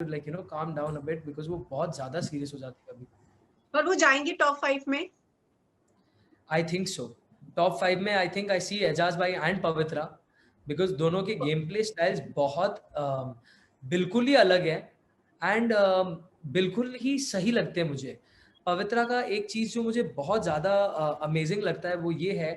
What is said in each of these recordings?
like calm down a bit because वो बहुत ज़्यादा सीरियस हो जाती है अभी। पर वो जाएंगी टॉप 5 में? I think so. टॉप 5 में आई थिंक आई सी एजाज भाई एंड पवित्रा, बिकॉज दोनों के गेम प्ले स्टाइल्स बहुत बिल्कुल ही अलग है एंड बिल्कुल ही सही लगते हैं मुझे। पवित्रा का एक चीज़ जो मुझे बहुत ज़्यादा अमेजिंग लगता है वो ये है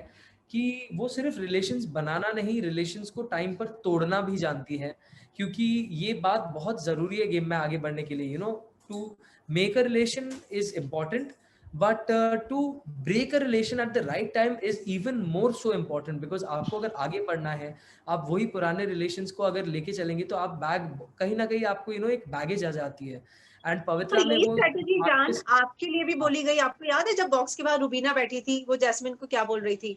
कि वो सिर्फ रिलेशंस बनाना नहीं, रिलेशंस को टाइम पर तोड़ना भी जानती है, क्योंकि ये बात बहुत ज़रूरी है गेम में आगे बढ़ने के लिए। To make a relation is important, but to break a relation at the right time is even more so important, because आपको अगर आगे बढ़ना है, आप वही पुराने relations को अगर लेके चलेंगे तो आप बैग कहीं ना कहीं आपको एक बैगेज आ जाती है। एंड तो पवित्रा में यही वो स्ट्रेटेजी जान आपके लिए भी हाँ, बोली गई। आपको याद है जब बॉक्स के बाहर रुबीना बैठी थी, वो जैस्मिन को क्या बोल रही थी?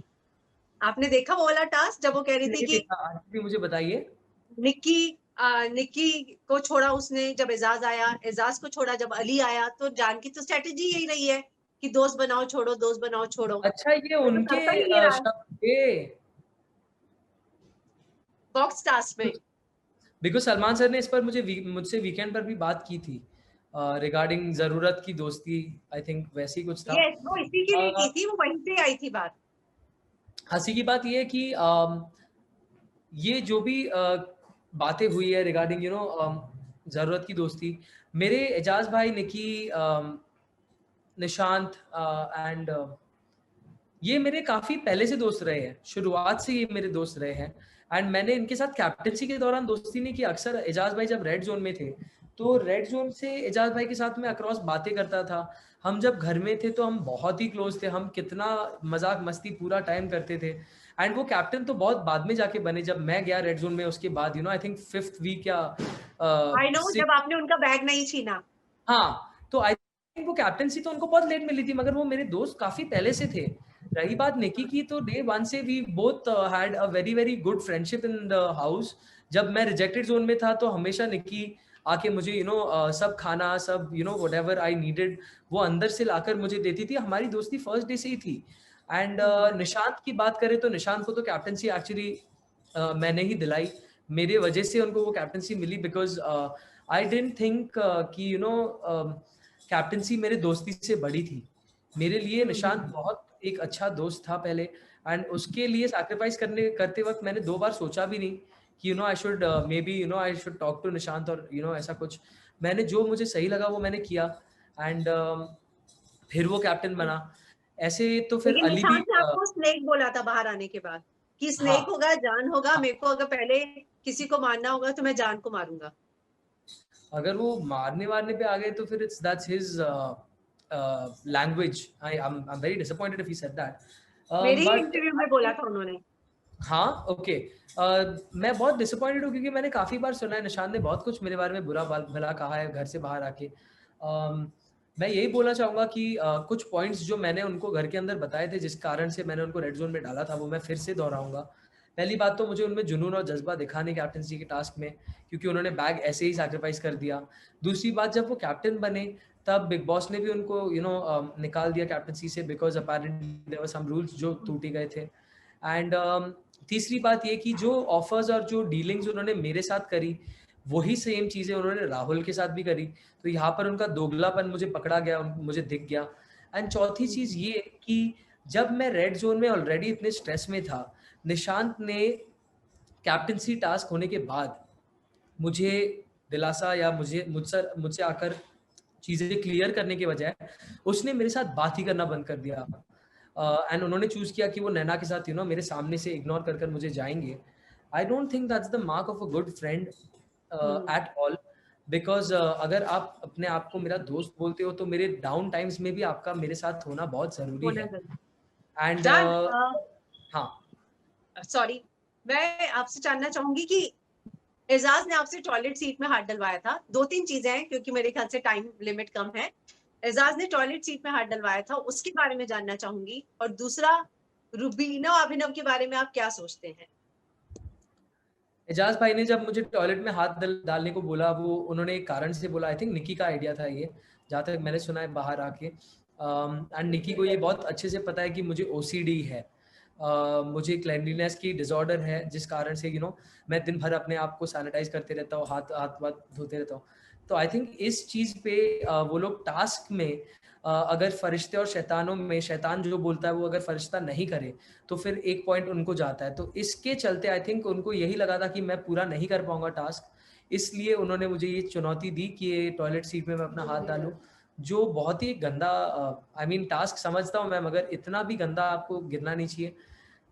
आपने देखा वो वाला टास्क जब वो कह रही थी नहीं कि देखा, आज भी मुझे बताइए। निक्की निक्की को छोड़ा उसने जब एजाज आया, एजाज को छोड़ा जब अली आया, तो जान की तो स्ट्रेटेजी यही रही है कि दोस्त बनाओ छोड़ो, दोस्त बनाओ छोड़ो। अच्छा, ये वो तो उनके करता ही ये रहा है शब्द थे। बॉक्स टास्क में। बिकॉज सलमान सर ने इस पर मुझसे वीकेंड पर भी बात की थी रिगार्डिंग जरूरत की दोस्ती, आई थिंक वैसी कुछ था। यस, वो इसी के लिए की थी, वो वहीं से आई थी बात। हंसी की बात यह है कि ये जो भी बातें हुई है रिगार्डिंग ज़रूरत की दोस्ती, मेरे एजाज भाई, निकी, निशांत एंड ये मेरे काफ़ी पहले से दोस्त रहे हैं, शुरुआत से ये मेरे दोस्त रहे हैं। एंड मैंने इनके साथ कैप्टनसी के दौरान दोस्ती नहीं की। अक्सर एजाज भाई जब रेड जोन में थे तो रेड जोन से एजाज भाई के साथ मैं अक्रॉस बातें करता था। हम जब घर में थे तो हम बहुत ही क्लोज थे, हम कितना मजाक मस्ती पूरा टाइम करते थे। एंड वो कैप्टन तो बहुत बाद में जाके बने, जब मैं गया रेड जोन में उसके बाद, आई थिंक 5th वीक या आई नो, जब आपने उनका बैग नहीं छीना। हाँ, तो आई थिंक वो कैप्टेंसी तो उनको बहुत लेट मिली थी, मगर वो मेरे दोस्त काफ़ी पहले से थे। रही बात निकी की, तो डे 1 से we both had a very very good friendship in the house. जब मैं रिजेक्टेड जोन में था तो हमेशा निकी आके मुझे सब खाना, सब व्हाटएवर आई नीडेड, वो अंदर से लाकर मुझे देती थी। हमारी दोस्ती फर्स्ट डे से ही थी। एंड निशांत की बात करें तो निशांत को तो कैप्टेंसी एक्चुअली मैंने ही दिलाई। मेरे वजह से उनको वो कैप्टेंसी मिली, बिकॉज आई डेंट थिंक कि कैप्टेंसी मेरे दोस्ती से बड़ी थी। मेरे लिए निशांत बहुत एक अच्छा दोस्त था पहले, एंड उसके लिए सैक्रिफाइस करते वक्त मैंने 2 बार सोचा भी नहीं कि I should maybe I should talk to Nishant, और ऐसा कुछ। मैंने जो मुझे सही लगा वो मैंने किया। एंड फिर वो कैप्टन बना। ऐसे तो फिर लेकिन अली भी निशांत ने आपको स्नेक बोला था बाहर आने के बाद कि स्नेक हाँ, होगा, जान होगा, हाँ, मेरे को अगर पहले किसी को मारना होगा तो मैं जान को मारूंगा। अगर वो मारने पे आ गए तो फिर it's that's his language. I'm very disappointed if he said that. मेरे ही But इंटरव्यू में I बोला think था उन्होंने। हाँ, ओके। मैं बहुत डिसअपॉइंटेड हूँ क्योंकि मैंने काफ़ी बार सुना है निशान ने बहुत कुछ मेरे बारे में बुरा भला कहा है घर से बाहर आके। मैं यही बोलना चाहूँगा कि कुछ पॉइंट्स जो मैंने उनको घर के अंदर बताए थे जिस कारण से मैंने उनको रेड जोन में डाला था, वो मैं फिर से दोहराऊंगा। पहली बात तो मुझे उनमें जुनून और जज्बा दिखा नहीं कैप्टनसी के टास्क में, क्योंकि उन्होंने बैग ऐसे ही सैक्रिफाइस कर दिया। दूसरी बात, जब वो कैप्टन बने तब बिग बॉस ने भी उनको निकाल दिया कैप्टनसी से, because apparently there were some rules जो टूटे गए थे। एंड तीसरी बात ये कि जो ऑफर्स और जो डीलिंग्स उन्होंने मेरे साथ करी, वही सेम चीज़ें उन्होंने राहुल के साथ भी करी। तो यहाँ पर उनका दोगलापन मुझे पकड़ा गया, मुझे दिख गया। एंड चौथी चीज़ ये कि जब मैं रेड जोन में ऑलरेडी इतने स्ट्रेस में था, निशांत ने कैप्टनसी टास्क होने के बाद मुझे दिलासा या मुझसे आकर चीज़ें क्लियर करने के बजाय उसने मेरे साथ बात ही करना बंद कर दिया। एंड उन्होंने चूज़ किया कि वो नैना के साथ मेरे सामने से इग्नोर कर मुझे जाएँगे। I don't think that's the mark of a good friend at all, because अगर आप अपने आप को मेरा दोस्त बोलते हो तो मेरे डाउन टाइम्स में भी आपका मेरे साथ होना बहुत ज़रूरी होना है। जरूरी। एंड जान, हाँ, सॉरी, मैं आपसे जानना चाहूंगी कि एजाज ने आपसे टॉयलेट सीट में हाथ डलवाया था। 2-3 चीजें हैं क्योंकि मेरे ख्याल से टाइम लिमिट कम है। एजाज ने टॉयलेट सीट में हाथ डलवाया था, उसके बारे में जानना चाहूंगी। और दूसरा, रुबीना अभिनव के बारे में आप क्या सोचते हैं? एजाज भाई ने जब मुझे टॉयलेट में हाथ डालने को बोला, वो उन्होंने एक कारण से बोला। आई थिंक निकी का आइडिया था ये, जहाँ तक मैंने सुना है बाहर आके। एंड निकी को ये बहुत अच्छे से पता है कि मुझे ओसीडी है। मुझे क्लेanलीनेस की डिसऑर्डर है, जिस कारण से मैं दिन भर अपने आप को सैनिटाइज करते रहता हूँ, हाथ हाथ धोते रहता हूँ। तो आई थिंक इस चीज पे वो लोग टास्क में अगर फरिश्ते और शैतानों में शैतान जो बोलता है वो अगर फरिश्ता नहीं करे तो फिर एक पॉइंट उनको जाता है। तो इसके चलते आई थिंक उनको यही लगा था कि मैं पूरा नहीं कर पाऊंगा टास्क, इसलिए उन्होंने मुझे ये चुनौती दी कि ये टॉयलेट सीट में मैं अपना हाथ डालूं, जो बहुत ही गंदा आई मीन टास्क समझता हूँ मैं, मगर इतना भी गंदा आपको गिरना नहीं चाहिए,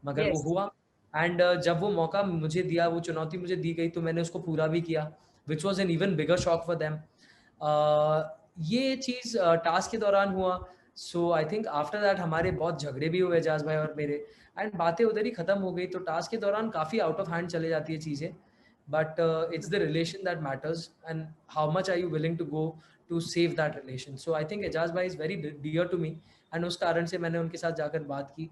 मगर वो यस। हुआ। एंड जब वो मौका मुझे दिया, वो चुनौती मुझे दी गई, तो मैंने उसको पूरा भी किया, which was an even bigger shock for them. ये चीज़ टास्क के दौरान हुआ। सो आई थिंक आफ्टर दैट हमारे बहुत झगड़े भी हुए एजाज भाई और मेरे, एंड बातें उधर ही खत्म हो गई। तो टास्क के दौरान काफ़ी आउट ऑफ हैंड चले जाती है चीज़ें, but it's the relation that matters and how much are you willing to go to save that relation. So I think Ejaz भाई is very dear to me, and उस कारण से मैंने उनके साथ जाकर बात की।